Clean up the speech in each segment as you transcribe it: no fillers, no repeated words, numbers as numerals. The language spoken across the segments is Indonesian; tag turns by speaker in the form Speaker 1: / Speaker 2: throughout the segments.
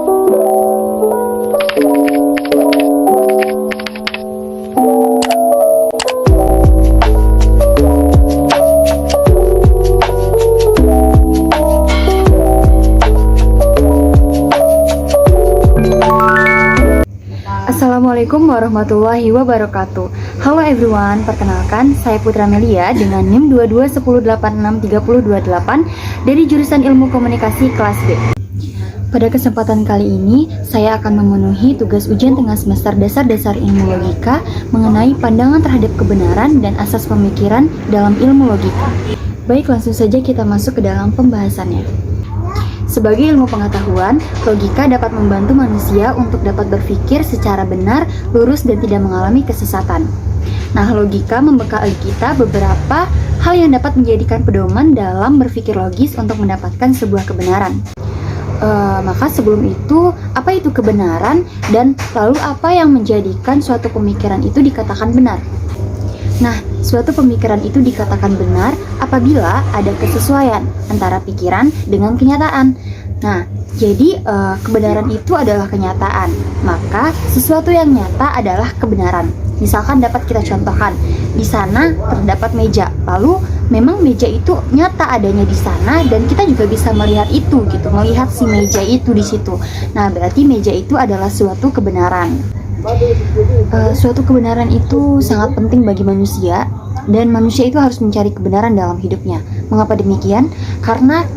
Speaker 1: Assalamualaikum warahmatullahi wabarakatuh. Halo everyone, perkenalkan saya Putra Melia dengan NIM 2210863028 dari jurusan Ilmu Komunikasi kelas B. Pada kesempatan kali ini, saya akan memenuhi tugas ujian tengah semester dasar ilmu logika mengenai pandangan terhadap kebenaran dan asas pemikiran dalam ilmu logika. Baik, langsung saja kita masuk ke dalam pembahasannya. Sebagai ilmu pengetahuan, logika dapat membantu manusia untuk dapat berpikir secara benar, lurus, dan tidak mengalami kesesatan. Nah, logika membekali kita beberapa hal yang dapat menjadikan pedoman dalam berpikir logis untuk mendapatkan sebuah kebenaran. Maka sebelum itu, apa itu kebenaran dan lalu apa yang menjadikan suatu pemikiran itu dikatakan benar? Nah, suatu pemikiran itu dikatakan benar apabila ada kesesuaian antara pikiran dengan kenyataan. Nah, jadi kebenaran itu adalah kenyataan, maka sesuatu yang nyata adalah kebenaran. Misalkan dapat kita contohkan, di sana terdapat meja, lalu memang meja itu nyata adanya di sana dan kita juga bisa melihat itu gitu, melihat si meja itu di situ. Nah, berarti meja itu adalah suatu kebenaran. Suatu kebenaran itu sangat penting bagi manusia dan manusia itu harus mencari kebenaran dalam hidupnya. Mengapa demikian? Karena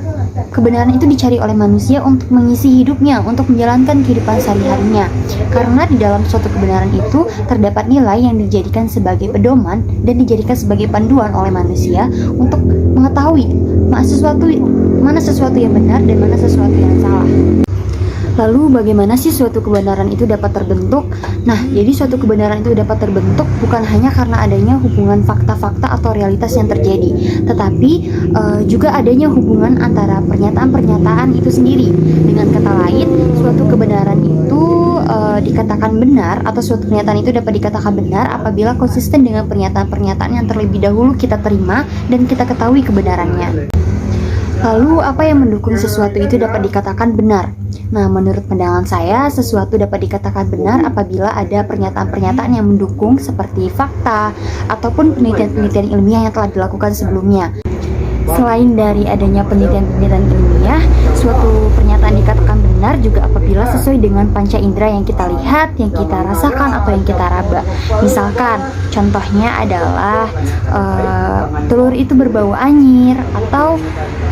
Speaker 1: kebenaran itu dicari oleh manusia untuk mengisi hidupnya, untuk menjalankan kehidupan sehari-harinya. Karena di dalam suatu kebenaran itu terdapat nilai yang dijadikan sebagai pedoman dan dijadikan sebagai panduan oleh manusia untuk mengetahui mana sesuatu yang benar dan mana sesuatu yang salah. Lalu bagaimana sih suatu kebenaran itu dapat terbentuk? Nah, jadi suatu kebenaran itu dapat terbentuk bukan hanya karena adanya hubungan fakta-fakta atau realitas yang terjadi, tetapi juga adanya hubungan antara pernyataan-pernyataan itu sendiri. Dengan kata lain, suatu kebenaran itu dikatakan benar atau suatu pernyataan itu dapat dikatakan benar apabila konsisten dengan pernyataan-pernyataan yang terlebih dahulu kita terima dan kita ketahui kebenarannya. Lalu, apa yang mendukung sesuatu itu dapat dikatakan benar? Nah, menurut pandangan saya, sesuatu dapat dikatakan benar apabila ada pernyataan-pernyataan yang mendukung seperti fakta ataupun penelitian-penelitian ilmiah yang telah dilakukan sebelumnya. Selain dari adanya penelitian-penelitian ilmiah, suatu pernyataan dikatakan benar juga apabila sesuai dengan panca indera yang kita lihat, yang kita rasakan, atau yang kita raba. Misalkan, contohnya adalah telur itu berbau anyir, atau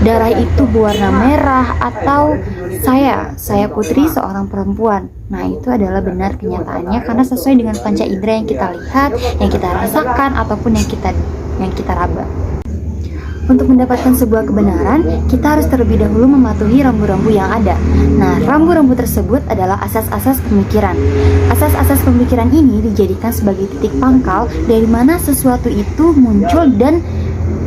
Speaker 1: darah itu berwarna merah, atau saya Putri seorang perempuan. Nah, itu adalah benar kenyataannya karena sesuai dengan panca indera yang kita lihat, yang kita rasakan, ataupun yang kita raba. Untuk mendapatkan sebuah kebenaran, kita harus terlebih dahulu mematuhi rambu-rambu yang ada. Nah, rambu-rambu tersebut adalah asas-asas pemikiran. Asas-asas pemikiran ini dijadikan sebagai titik pangkal dari mana sesuatu itu muncul dan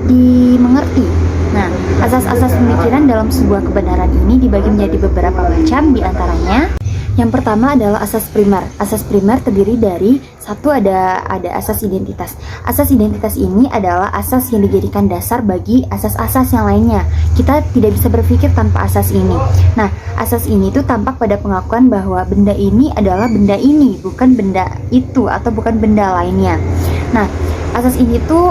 Speaker 1: dimengerti. Nah, asas-asas pemikiran dalam sebuah kebenaran ini dibagi menjadi beberapa macam, di antaranya yang pertama adalah asas primer. Asas primer terdiri dari ada asas identitas. Asas identitas ini adalah asas yang dijadikan dasar bagi asas-asas yang lainnya. Kita tidak bisa berpikir tanpa asas ini. Nah, asas ini tuh tampak pada pengakuan bahwa benda ini adalah benda ini, bukan benda itu atau bukan benda lainnya. Nah, asas ini tuh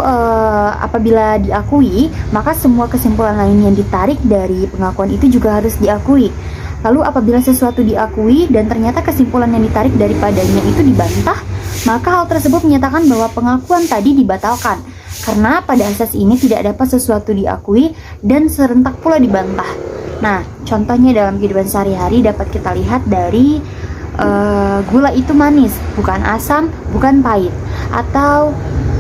Speaker 1: apabila diakui, maka semua kesimpulan lain yang ditarik dari pengakuan itu juga harus diakui. Lalu apabila sesuatu diakui dan ternyata kesimpulan yang ditarik daripadanya itu dibantah, maka hal tersebut menyatakan bahwa pengakuan tadi dibatalkan. Karena pada asas ini tidak dapat sesuatu diakui dan serentak pula dibantah. Nah, contohnya dalam kehidupan sehari-hari dapat kita lihat dari gula itu manis, bukan asam, bukan pahit. Atau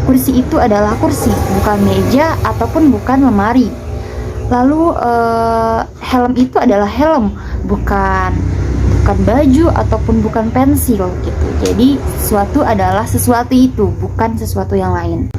Speaker 1: kursi itu adalah kursi, bukan meja ataupun bukan lemari. Lalu helm itu adalah helm, bukan baju ataupun bukan pensil gitu. Jadi sesuatu adalah sesuatu itu, bukan sesuatu yang lain.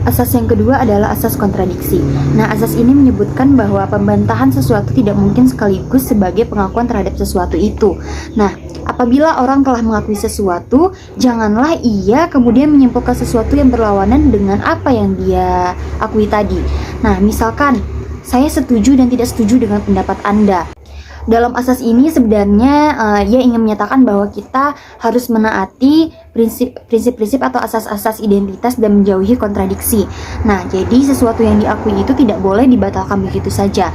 Speaker 1: Asas yang kedua adalah asas kontradiksi. Nah, asas ini menyebutkan bahwa pembantahan sesuatu tidak mungkin sekaligus sebagai pengakuan terhadap sesuatu itu. Nah, apabila orang telah mengakui sesuatu, janganlah ia kemudian menyimpulkan sesuatu yang berlawanan dengan apa yang dia akui tadi. Nah, misalkan saya setuju dan tidak setuju dengan pendapat Anda. Dalam asas ini sebenarnya ia ingin menyatakan bahwa kita harus menaati prinsip-prinsip atau asas-asas identitas dan menjauhi kontradiksi. Nah, jadi sesuatu yang diakui itu tidak boleh dibatalkan begitu saja.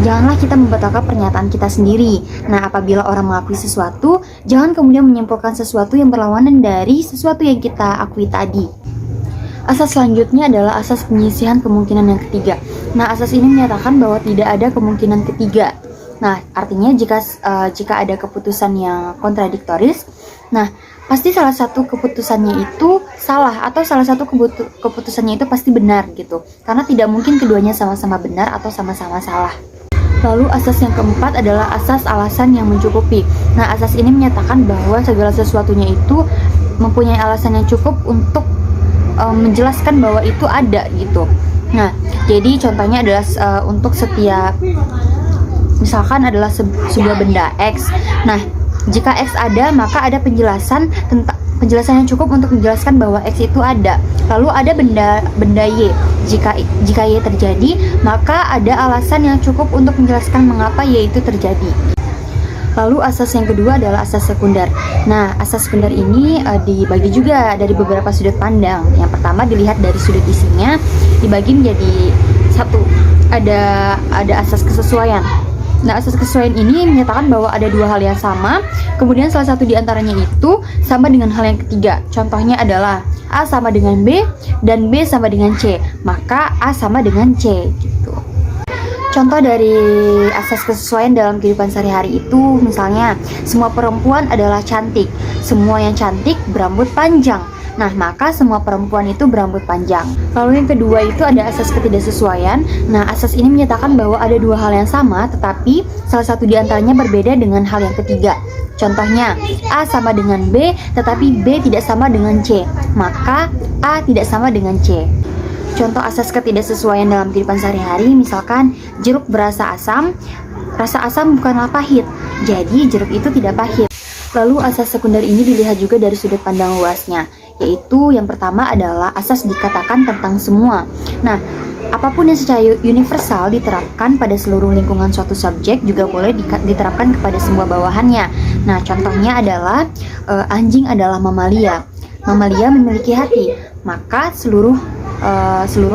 Speaker 1: Janganlah kita membatalkan pernyataan kita sendiri. Nah, apabila orang mengakui sesuatu, jangan kemudian menyimpulkan sesuatu yang berlawanan dari sesuatu yang kita akui tadi. Asas selanjutnya adalah asas penyisihan kemungkinan yang ketiga. Nah, asas ini menyatakan bahwa tidak ada kemungkinan ketiga. Nah, artinya jika ada keputusan yang kontradiktoris, nah pasti salah satu keputusannya itu salah atau salah satu keputusannya itu pasti benar gitu. Karena tidak mungkin keduanya sama-sama benar atau sama-sama salah. Lalu asas yang keempat adalah asas alasan yang mencukupi. Nah, asas ini menyatakan bahwa segala sesuatunya itu mempunyai alasan yang cukup untuk menjelaskan bahwa itu ada gitu. Nah, jadi contohnya adalah untuk setiap misalkan adalah sebuah benda X. Nah, jika X ada, maka ada penjelasan yang cukup untuk menjelaskan bahwa X itu ada. Lalu ada benda Y. Jika Y terjadi, maka ada alasan yang cukup untuk menjelaskan mengapa Y itu terjadi. Lalu asas yang kedua adalah asas sekunder. Nah, asas sekunder ini dibagi juga dari beberapa sudut pandang. Yang pertama dilihat dari sudut isinya, dibagi menjadi satu. Ada asas kesesuaian. Nah, asas kesesuaian ini menyatakan bahwa ada dua hal yang sama, kemudian salah satu di antaranya itu sama dengan hal yang ketiga. Contohnya adalah A sama dengan B dan B sama dengan C, maka A sama dengan C gitu. Contoh dari asas kesesuaian dalam kehidupan sehari-hari itu misalnya, semua perempuan adalah cantik, semua yang cantik berambut panjang. Nah, maka semua perempuan itu berambut panjang. Lalu yang kedua itu ada asas ketidaksesuaian. Nah, asas ini menyatakan bahwa ada dua hal yang sama, tetapi salah satu di antaranya berbeda dengan hal yang ketiga. Contohnya, A sama dengan B, tetapi B tidak sama dengan C. Maka A tidak sama dengan C. Contoh asas ketidaksesuaian dalam kehidupan sehari-hari, misalkan jeruk berasa asam, rasa asam bukanlah pahit, jadi jeruk itu tidak pahit. Lalu asas sekunder ini dilihat juga dari sudut pandang luasnya, yaitu yang pertama adalah asas dikatakan tentang semua. Nah, apapun yang secara universal diterapkan pada seluruh lingkungan suatu subjek juga boleh diterapkan kepada semua bawahannya. Nah, contohnya adalah anjing adalah mamalia. Mamalia memiliki hati, maka seluruh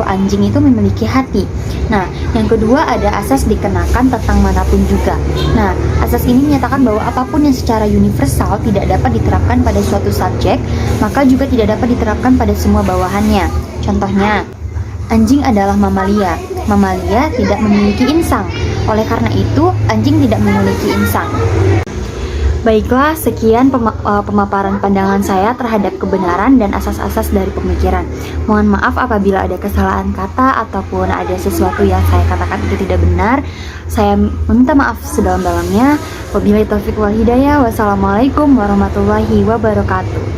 Speaker 1: anjing itu memiliki hati. Nah, yang kedua ada asas dikenakan tentang manapun juga. Nah, asas ini menyatakan bahwa apapun yang secara universal tidak dapat diterapkan pada suatu subjek, maka juga tidak dapat diterapkan pada semua bawahannya. Contohnya, anjing adalah mamalia. Mamalia tidak memiliki insang. Oleh karena itu, anjing tidak memiliki insang. Baiklah, sekian pemaparan pandangan saya terhadap kebenaran dan asas-asas dari pemikiran. Mohon maaf apabila ada kesalahan kata ataupun ada sesuatu yang saya katakan itu tidak benar. Saya meminta maaf sedalam-dalamnya. Wabillahi taufiq wal hidayah. Wassalamualaikum warahmatullahi wabarakatuh.